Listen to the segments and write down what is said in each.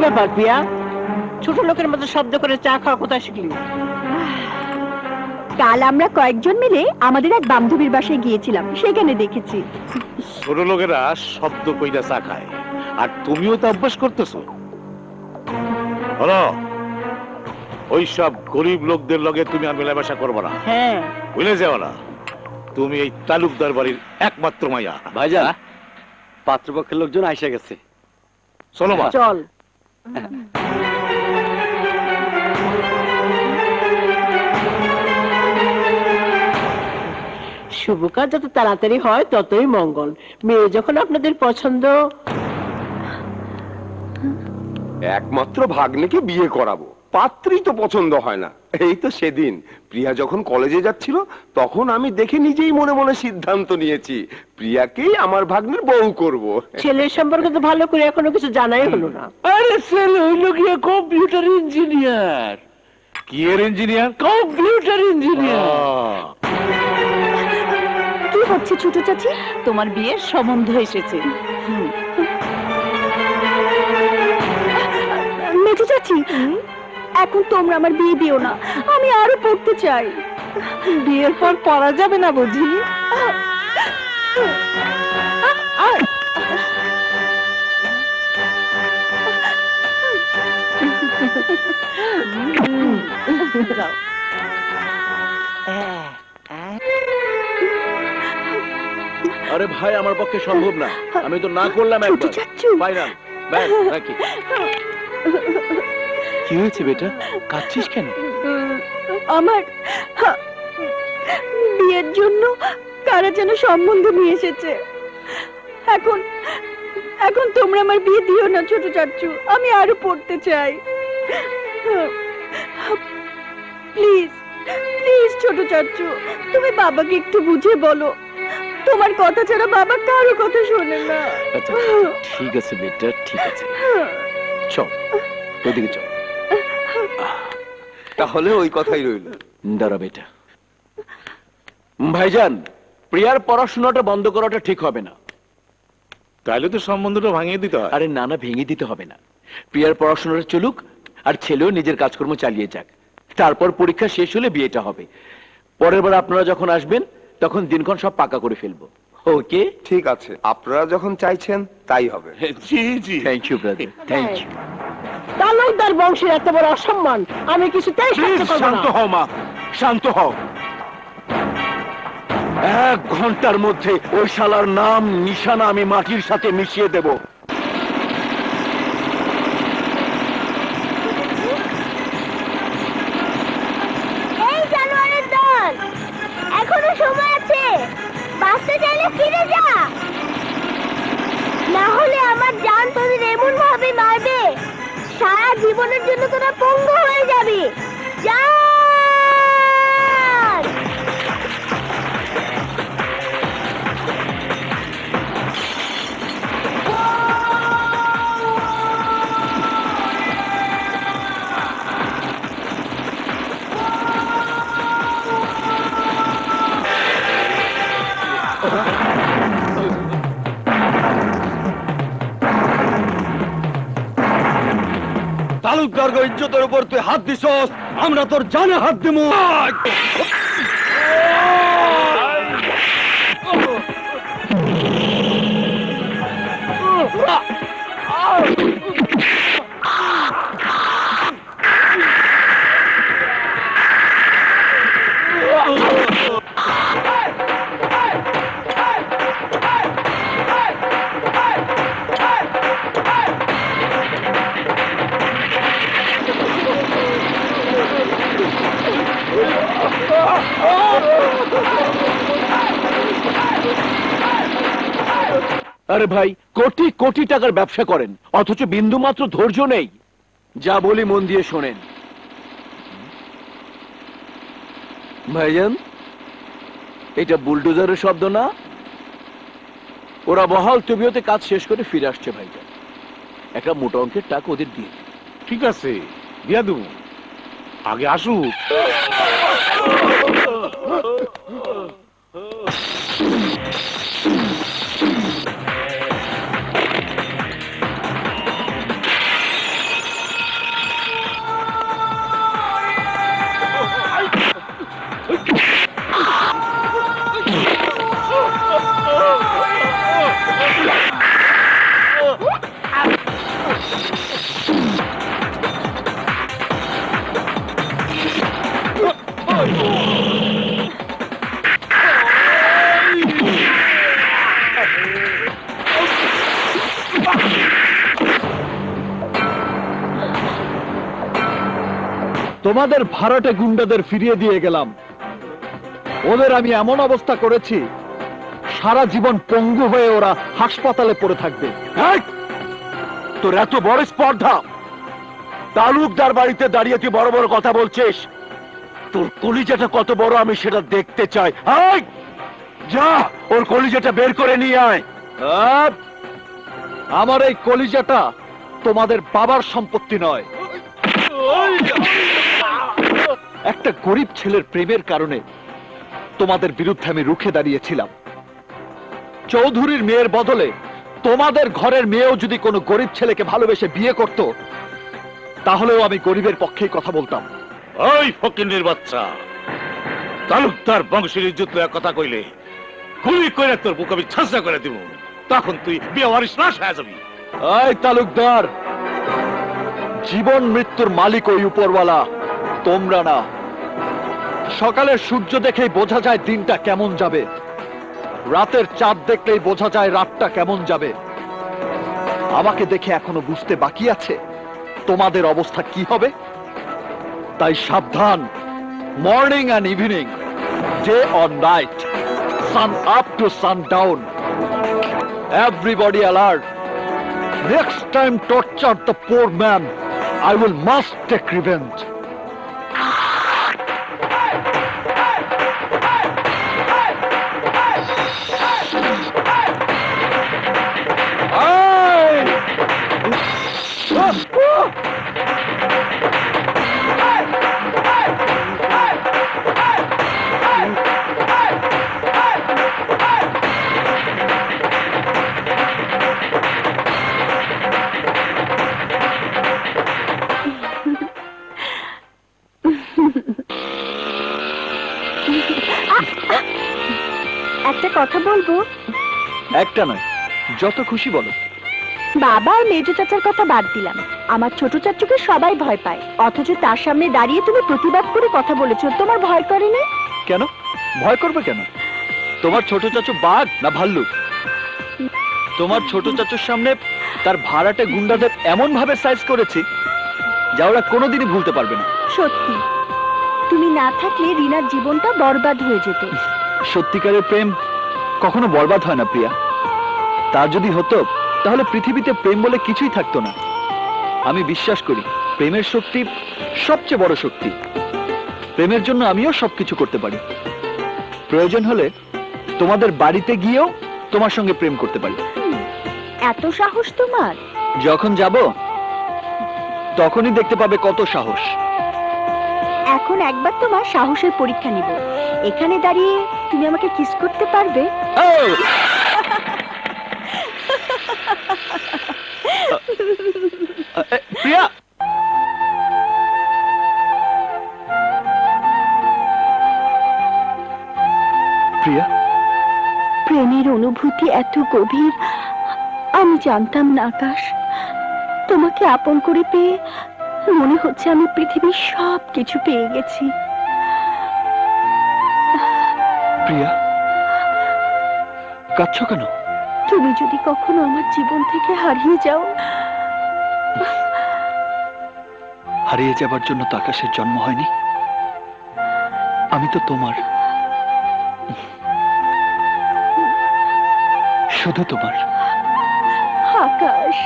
ব্যাপার প্রিয়া, ছোট লোকের মতো শব্দ করে চা খাওয়া কোথায় শিখলি? কাল আমরা কয়েকজন মিলে আমাদের এক বান্ধবীর বাসায় গিয়েছিলাম, সেখানে দেখেছি। ছোট লোকেরা শব্দ কইরা চা খায়, আর তুমিও তো অভ্যাস করতেছো। হলো ওই সব গরিব লোকদের লগে তুমি আর মেলামেশা করবো না। হ্যাঁ, ভুলে যাও না, তুমি এই তালুকদার বাড়ির একমাত্র মাইয়া। ভাইজান, পাত্রপক্ষের লোকজন আইসা গেছে। চলো মা। চল। শুভ কাজ যত তাড়াতাড়ি হয় ততই মঙ্গল। মেয়ে যখন আপনাদের পছন্দ। একমাত্র ভাগ্নেকে বিয়ে করাবো, পাত্রী তো পছন্দ হয় না। এই তো সেদিন প্রিয়া যখন কলেজে যাচ্ছিল, তখন আমি দেখে নিজেই মনে মনে সিদ্ধান্ত নিয়েছি প্রিয়াকেই আমার ভাগ্নের বউ করব। ছেলের সম্পর্কে তো ভালো করে এখনো কিছু জানাই হলো না। আরে ছেলে হইল গিয়ে কম্পিউটার ইঞ্জিনিয়ার। কি এর ইঞ্জিনিয়ার? Computer engineer. কি হচ্ছে ছোট চাচি? তোমার বিয়ের সম্বন্ধ এসেছে। মেজো চাচি, এখন তোমরা আমার বিয়ে দিও না, আমি আরো পড়তে চাই। বিয়ের পর পড়া যাবে না বুঝি? আরে ভাই, আমার পক্ষে সম্ভব না, আমি তো না করলাম ছোট একবার। চাচু, ফাইনাল ব্যাস, রাখি। কি হয়েছে বেটা, কাঁদছিস কেন? আমার বিয়ের জন্য কারা যেন সম্বন্ধ নিয়ে এসেছে। এখন এখন তোমরা আমার বিয়ে দিও না ছোট চাচু, আমি আরো পড়তে চাই। প্লিজ প্লিজ ছোট চাচু, তুমি বাবাকে একটু বুঝিয়ে বলো। তোমার কথা ছাড়া বাবা কারো কথা শোনে না। আচ্ছা, ঠিক আছে বেটা, ঠিক আছে, চল ওদিকে চল। তাহলে ওই কথাই রইল। দাঁড়া বেটা। ভাইজান, প্রিয়ার পড়াশোনাটা বন্ধ করাটা ঠিক হবে না। তাইলে তো সম্বন্ধটা ভাঙিয়ে দিতে হয়। আরে না না, ভেঙে দিতে হবে না। প্রিয়ার পড়াশোনাটা চলুক, আর ছেলেও নিজের কাজকর্ম চালিয়ে যাক। তারপর পরীক্ষা শেষ হলে বিয়েটা হবে। পরের বার আপনারা যখন আসবেন তখন দিনক্ষণ সব পাকা করে ফেলবো। ওকে? ঠিক আছে, আপনারা যখন চাইছেন তাই হবে। জি জি। Thank you brother, thank you. Talukdar বংশের এত বড় অসম্মান আমি কিছুতেই সহ্য করব না। শান্ত হও মা, শান্ত হও। 1 ঘন্টার মধ্যে ওই শালার নাম নিশানা আমি মাটির সাথে মিশিয়ে দেব। এই জানোয়ারের দল, এখনো সময় আছে, বাঁচতে চাইলে ফিরে যা, না হলে আমার জান তোদের এমন ভাবে মারবে সারা জীবনের জন্য তোরা পঙ্গু হয়ে যাবি। যা। তালুকদার ইজ্জতের উপর তুই হাত দিছস, আমরা তোর জানে হাত দেবো। আরে ভাই, কোটি কোটি টাকার ব্যবসা করেন, অথচ বিন্দু মাত্র ধৈর্য নেই। যা বলি মন দিয়ে শোনেন। ভাইজান, এটা বুলডোজারের শব্দ না? ওরা বহাল তবিয়তে কাজ শেষ করে ফিরে আসছে ভাইজান। একটা মোটা অঙ্কের টাকা ওদের দিয়ে দিন। ঠিক আছে, দিয়া দেবো, আগে আসুক। তোমাদের ভাড়াটে গুন্ডাদের ফিরিয়ে দিয়ে গেলাম। ওদের আমি এমন অবস্থা করেছি, সারা জীবন পঙ্গু হয়ে ওরা হাসপাতালে পড়ে থাকবে। এই! তোর এত বড় স্পর্ধা, তালুকদার বাড়িতে দাঁড়িয়ে তুই বড় বড় কথা বলছিস। তোর কলিজাটা কত বড় আমি সেটা দেখতে চাই। এই! যা ওর কলিজাটা বের করে নিয়ে আয়। আমার এই কলিজাটা তোমাদের বাবার সম্পত্তি নয়। একটা গরিব ছেলের প্রেমের কারণে তোমাদের বিরুদ্ধে আমি রুখে দাঁড়িয়েছিলাম। চৌধুরীর মেয়ের বদলে তোমাদের ঘরের মেয়েও যদি কোনো গরিব ছেলেকে ভালোবেসে বিয়ে করত, তাহলেও আমি গরিবের পক্ষেই কথা বলতাম। ওই ফকিন্নির বাচ্চা, তালুকদার বংশের ইজ্জত লইয়া কথা কইলে গুলি করে তোর বুক আমি ছাঁচা করে দিব। তখন তুই বিয়ে ওয়ারিশ নাশ হয়ে যাবি। এই তালুকদার, জীবন মৃত্যুর মালিক ওই উপরওয়ালা, তোমরা না। সকালের সূর্য দেখেই বোঝা যায় দিনটা কেমন যাবে, রাতের চাঁদ দেখলেই বোঝা যায় রাতটা কেমন যাবে। আমাকে দেখে এখনো বুঝতে বাকি আছে তোমাদের অবস্থা কি হবে। তাই সাবধান, morning and evening, day or night, sun up to sundown, everybody alert. Next time torture the poor man, I will must take revenge. একটা কথা বলবো? একটা নয়, যত খুশি বলো। বাবা আর মেজো চাচার কথা বাদ দিলাম, আমার ছোট চাচুকে সবাই ভয় পায়, অথচ তার সামনে দাঁড়িয়ে তুমি প্রতিবাদ করে কথা বলেছো। তোমার ভয় করে না? কেন ভয় করবে কেন? তোমার ছোট চাচু বাঘ না ভাল্লুক? তোমার ছোট চাচুর সামনে তার ভাড়াটে গুন্ডাদের এমন ভাবে সাইজ করেছি যা ওরা কোনোদিনই ভুলতে পারবে না। সত্যি, তুমি না থাকলে রিনার জীবনটা বরবাদ হয়ে যেত। সত্যিকারের প্রেম কখনো বরবাদ হয় না প্রিয়া। তা যদি হতো তাহলে পৃথিবীতে প্রেম বলে কিছুই থাকতো না। আমি বিশ্বাস করি প্রেমের শক্তি সবচেয়ে বড় শক্তি। প্রেমের জন্য আমিও সবকিছু করতে পারি। প্রয়োজন হলে তোমাদের বাড়িতে গিয়েও তোমার সঙ্গে প্রেম করতে পারি। এত সাহস তোমার? যখন যাব তখনই দেখতে পাবে কত সাহস। এখন একবার তোমার সাহসের পরীক্ষা নিব। এখানে দাঁড়িয়ে তুমি আমাকে কিস করতে পারবে? প্রিয়া, প্রিয়া, প্রেমের অনুভূতি এত গভীর আমি জানতাম না আকাশ। তোমাকে আপন করে পেয়ে মনে হচ্ছে আমি পৃথিবীর সব কিছু পেয়ে গেছি। প্রিয়া, কাঁদছো কেন? তুমি যদি কখনো আমার জীবন থেকে হারিয়ে যাও। হারিয়ে যাবার জন্য তো আকাশের জন্ম হয়নি। আমি তো তোমার, শুধু তোমার। আকাশ,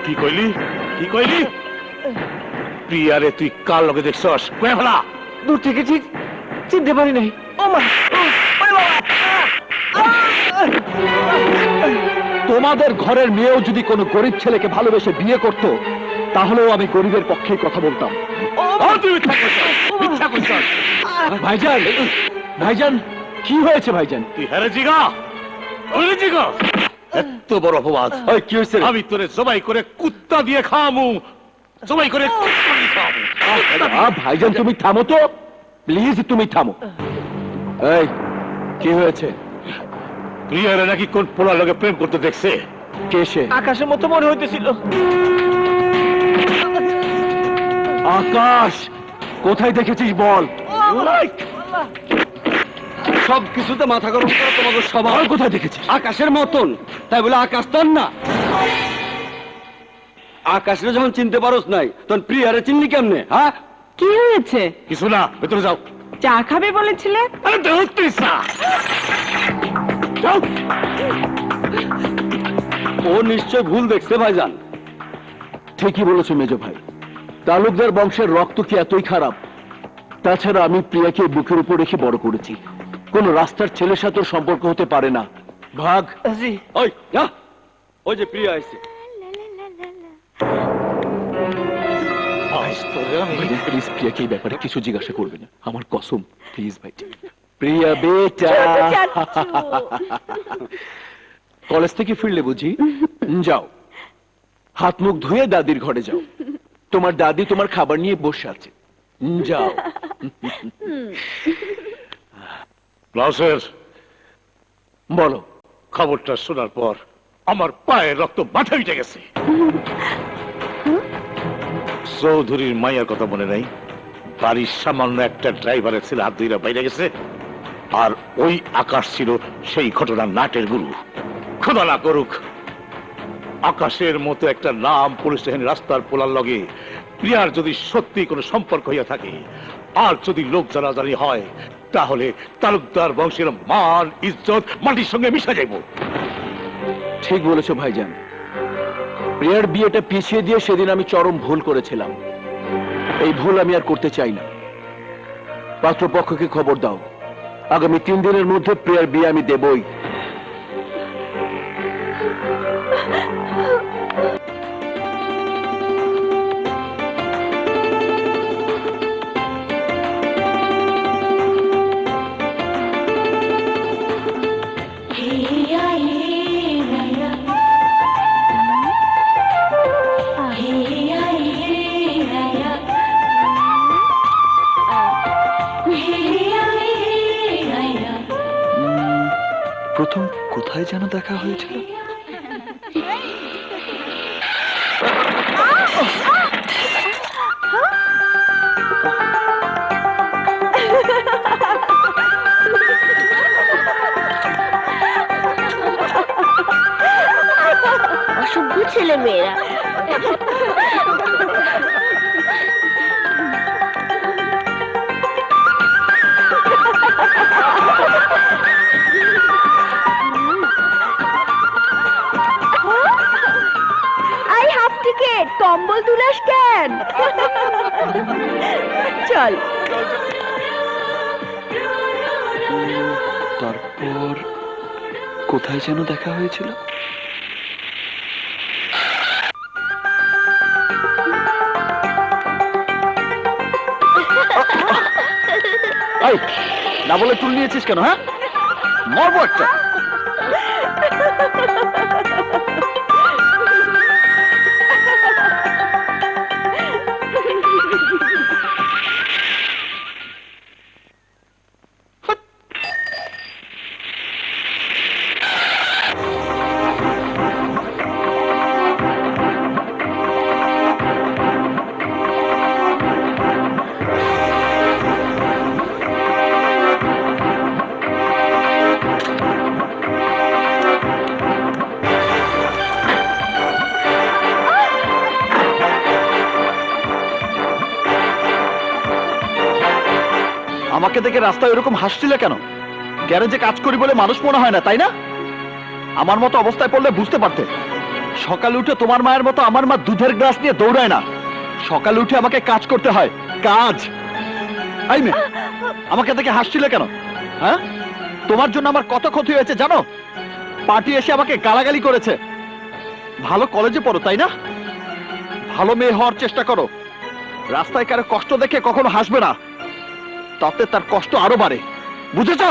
কি কইলি? কি কইলি? প্রিয়ারে তুই কার লগে দেখছস? কয়ে ফেলা। দূর থেকে ঠিক চিনতে পারি নাই। ও মা, তোমাদের ঘরের মেয়েও যদি কোনো গরিব ছেলেকে ভালোবেসে বিয়ে করত, তাহলেও আমি গরিবের পক্ষে কথা বলতাম। তুই মিথ্যা কইছস, মিথ্যা কইছস। ভাইজান, ভাইজান, কি হয়েছে ভাইজান? তুই হেরে জিগা, হেরে জিগা। এত বড় অপবাদ। ওই কি হয়েছে? আমি তোরে জবাই করে কুত্তা দিয়ে খাওয়ামু, জবাই করে কুত্তা দিয়ে খাওয়ামু। ভাইজান তুমি থামো তো, প্লিজ তুমি থামো। এই কি হয়েছে? প্রিয়ারে নাকি কোন পোলার লগে প্রেম করতে দেখছে, কে সে? আকাশের মতো মনে হইতেছিল। আকাশ, কোথায় দেখেছিস বল? সব কিছুতে মাথা গরম করে তোমাকে সবার আর কোথায় দেখেছিস? আকাশের মতন, তাই বলে আকাশ তোর না। আকাশরে যখন চিনতে পারোস নাই তখন প্রিয়ারে চিনলি কেমনে? হ্যাঁ, কি হয়েছে? কিছু না, ভেতরে যাও। চা খাবে বলেছিলে? আরে দেখতে চা। যাও। ও নিশ্চয় ভুল দেখছে ভাইজান। ঠিকই বলেছো মেজো ভাই, তালুকদার বংশের রক্ত কি এতই খারাপ? তাছাড়া আমি প্রিয়াকে বুকের উপর রেখে বড় করেছি, কোন রাস্তার ছেলের সাথে ওর সম্পর্ক হতে পারে না। ভাগ। ওই না, ওই যে প্রিয়া আইছে। প্লিজ প্রিয়াকে এই ব্যাপারে কিছু জিজ্ঞাসা করবে না, আমার কসম, প্লিজ ভাই। প্রিয়া বেটা, কলেজ থেকে ফিরলে বুঝি? যাও, হাত মুখ ধুয়ে দাদির ঘরে যাও, তোমার দাদি তোমার খাবার নিয়ে বসে আছে। যাও। ক্লাসের বলো। খবরটা শোনার পর আমার পায়ের রক্ত মাথায় উঠে গেছে। চৌধুরীর মাইয়ার কথা মনে নাই? বাড়ির সামান্য একটা ড্রাইভারের ছেলে হাত ধুইরা বাইরে গেছে, আর ওই আকাশ ছিল সেই ঘটনার নাটের গুরু। খোদা না করুক আকাশের মতো একটা নাম পুলিশ স্টেশন রাস্তার পোলার লগে প্রিয়ার যদি সত্যি কোনো সম্পর্ক হইয়া থাকে, আর যদি লোক জানাজানি হয়, তাহলে তালুকদার বংশের মান ইজ্জত মাটির সঙ্গে মিশে যাইব। ঠিক বলেছো ভাইজান, প্রিয়ার বিয়েটা পিছিয়ে দিয়ে সেদিন আমি চরম ভুল করেছিলাম। এই ভুল আমি আর করতে চাই না। পাত্রপক্ষকে খবর দাও, আগামী 3 দিনের মধ্যে প্রিয়ার বিয়ে আমি দেবই। প্রথম কোথায় যেন দেখা হয়েছিল? অসভ্য ছেলে মেয়েরা। আই হাফ টিকেট, কম্বল তুলাস কেন? চল। তারপর কোথায় যেন দেখা হয়েছিল? এই, না বলে তুল নিয়েছিস কেন? হ্যাঁ, মরবো একটা। আমাকে দেখে রাস্তায় এরকম হাসছিলে কেন? গ্যারেজে কাজ করি বলে মানুষ মনে হয় না, তাই না? আমার মতো অবস্থায় পড়লে বুঝতে পারতে। সকালে উঠে তোমার মায়ের মতো আমার মা দুধের গ্লাস নিয়ে দৌড়ায় না। সকালে উঠে আমাকে কাজ করতে হয়, কাজ। এই মেয়ে, আমাকে দেখে হাসছিলে কেন? হ্যাঁ, তোমার জন্য আমার কত ক্ষতি হয়েছে জানো? পার্টি এসে আমাকে গালাগালি করেছে। ভালো কলেজে পড়ো, তাই না? ভালো মেয়ে হওয়ার চেষ্টা করো। রাস্তায় কারো কষ্ট দেখে কখনো হাসবে না, তাতে তার কষ্ট আরো বাড়ে। বুঝেছ?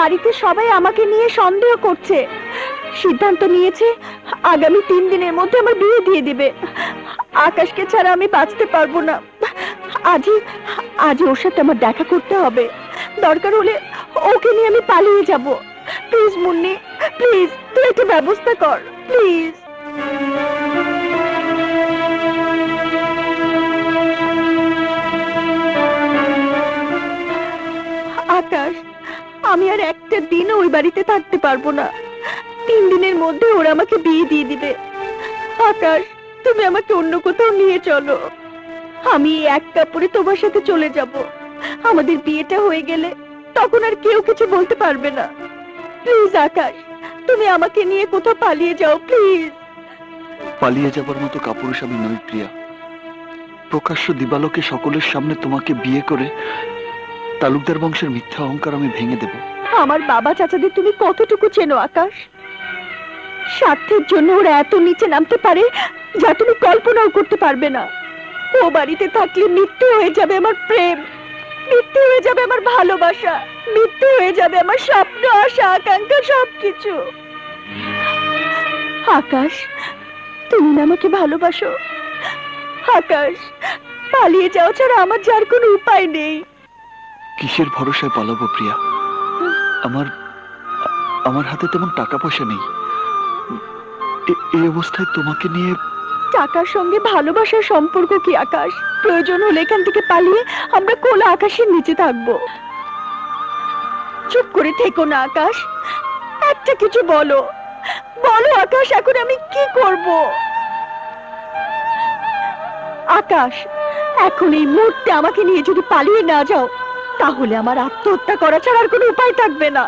বাড়িতে সবাই আমাকে নিয়ে সন্দেহ করছে। সিদ্ধান্ত নিয়েছে আগামী 3 দিনের মধ্যে আমার বিয়ে দিয়ে দিবে। আকাশকে ছাড়া আমি বাঁচতে পারবো না। আজই ওর সাথে আমার দেখা করতে হবে। দরকার হলে ওকে নিয়ে আমি পালিয়ে যাব। প্লিজ মুন্নি, প্লিজ তুই একটা ব্যবস্থা কর, প্লিজ। আকাশ, আমি আর একটা দিন ওই বাড়িতে থাকতে পারবো না। 3 দিনের মধ্যে ওরা আমাকে বিয়ে দিয়ে দিবে। আকাশ, তুমি আমাকে অন্য কোথাও নিয়ে চলো। আমি এক কাপড়ে তোমার সাথে চলে যাব। আমাদের বিয়েটা হয়ে গেলে তখন আর কেউ কিছু বলতে পারবে না। প্লিজ আকাশ, তুমি আমাকে নিয়ে কোথাও পালিয়ে যাও, প্লিজ। পালিয়ে যাবার মতো কাপুরুষ আমি নই প্রিয়া। প্রকাশ্য দিবালোকে সকলের সামনে তোমাকে বিয়ে করে তালুকদার বংশের মিথ্যা অহংকার আমি ভেঙে দেব। আমার বাবা চাচাদের তুমি কতটুকু চেনো আকাশ? স্বার্থের জন্য ওরা এত নিচে নামতে পারে যা তুমি কল্পনাও করতে পারবে না। ও বাড়িতে থাকলে মৃত্যু হয়ে যাবে আমার প্রেম, মৃত্যু হয়ে যাবে আমার ভালোবাসা, মৃত্যু হয়ে যাবে আমার স্বপ্ন, আশা, আকাঙ্ক্ষা, সবকিছু। আকাশ, তুমি না আমাকে ভালোবাসো? আকাশ, পালিয়ে যাও ছাড়া আমার যার কোনো উপায় নেই। কিসের ভরসায় পালাবো প্রিয়া? আমার হাতে তেমন টাকা পয়সা নেই। এই অবস্থায় তোমাকে নিয়ে। টাকার সঙ্গে ভালোবাসার সম্পর্ক কি আকাশ? প্রয়োজন হলে এখান থেকে পালিয়ে আমরা খোলা আকাশের নিচে থাকবো। চুপ করে থেকো না আকাশ, একটা কিছু বলো, বলো আকাশ, এখন আমি কি করব? আকাশ, এখন এই মুহূর্তে আমাকে নিয়ে যদি পালিয়ে না যাও তাহলে আমার আত্মহত্যা করা ছাড়া আর কোনো উপায় থাকবে না।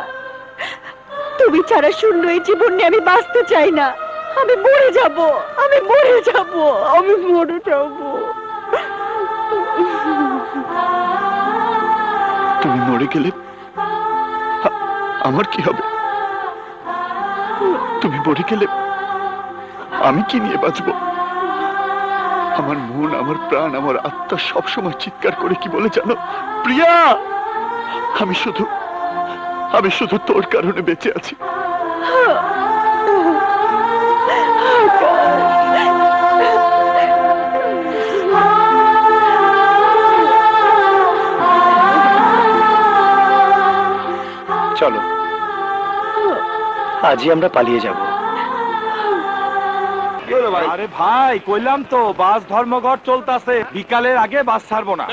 তুমি ছাড়া শূন্য এই জীবন নিয়ে আমি বাঁচতে চাই না। আমি মরে যাব, আমি মরে যাব, আমি মরে যাব। তুমি মরে গেলে আমার কি হবে? তুমি মরে গেলে আমি কি নিয়ে বাঁচবো? আমার মন, আমার প্রাণ, আমার আত্মা সবসময় চিৎকার করে কি বলে জানো? প্রিয়া, আমি শুধু তোর কারণে বেঁচে আছি। চলো, আজই আমরা পালিয়ে যাব। আরে ভাই, কইলাম তো বাস ধর্মঘট চলতেছে, বিকালের আগে বাস ছাড়বো না।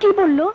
কি বললো?